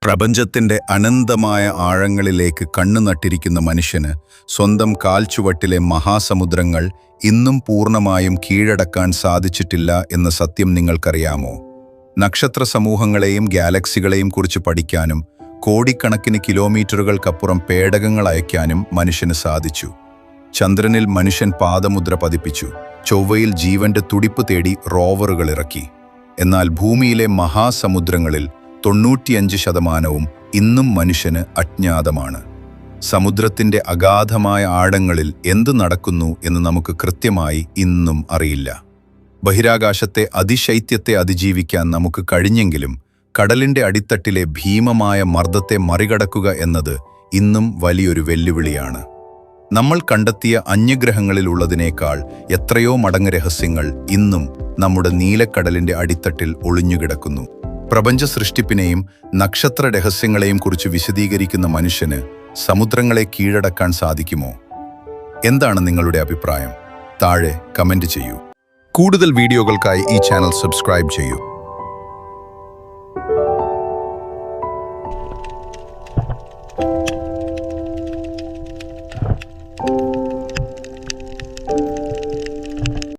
പ്രപഞ്ചത്തിന്റെ അനന്തമായ ആഴങ്ങളിലേക്ക് കണ്ണു നട്ടിരിക്കുന്ന മനുഷ്യന് സ്വന്തം കാൽച്ചുവട്ടിലെ മഹാസമുദ്രങ്ങൾ ഇന്നും പൂർണ്ണമായും കീഴടക്കാൻ സാധിച്ചിട്ടില്ല എന്ന സത്യം നിങ്ങൾക്കറിയാമോ? നക്ഷത്ര സമൂഹങ്ങളെയും ഗാലക്സികളെയും കുറിച്ച് പഠിക്കാനും കോടിക്കണക്കിന് കിലോമീറ്ററുകൾക്കപ്പുറം പേടകങ്ങൾ അയക്കാനും മനുഷ്യന് സാധിച്ചു. ചന്ദ്രനിൽ മനുഷ്യൻ പാദമുദ്ര പതിപ്പിച്ചു. ചൊവ്വയിൽ ജീവന്റെ തുടിപ്പ് തേടി റോവറുകൾ ഇറക്കി. എന്നാൽ ഭൂമിയിലെ മഹാസമുദ്രങ്ങളിൽ 95% ഇന്നും മനുഷ്യന് അജ്ഞാതമാണ്. സമുദ്രത്തിന്റെ അഗാധമായ ആഴങ്ങളിൽ എന്ത് നടക്കുന്നു എന്ന് നമുക്ക് കൃത്യമായി ഇന്നും അറിയില്ല. ബഹിരാകാശത്തെ അതിശൈത്യത്തെ അതിജീവിക്കാൻ നമുക്ക് കഴിഞ്ഞെങ്കിലും കടലിന്റെ അടിത്തട്ടിലെ ഭീമമായ മർദ്ദത്തെ മറികടക്കുക എന്നത് ഇന്നും വലിയൊരു വെല്ലുവിളിയാണ്. നമ്മൾ കണ്ടെത്തിയ അന്യഗ്രഹങ്ങളിലുള്ളതിനേക്കാൾ എത്രയോ മടങ്ങ് രഹസ്യങ്ങൾ ഇന്നും നമ്മുടെ നീലക്കടലിന്റെ അടിത്തട്ടിൽ ഒളിഞ്ഞുകിടക്കുന്നു. പ്രപഞ്ച സൃഷ്ടിപ്പിനെയും നക്ഷത്ര രഹസ്യങ്ങളെയും കുറിച്ച് വിശദീകരിക്കുന്ന മനുഷ്യന് സമുദ്രങ്ങളെ കീഴടക്കാൻ സാധിക്കുമോ? എന്താണ് നിങ്ങളുടെ അഭിപ്രായം? താഴെ കമന്റ് ചെയ്യൂ. കൂടുതൽ വീഡിയോകൾക്കായി ഈ ചാനൽ സബ്സ്ക്രൈബ് ചെയ്യൂ.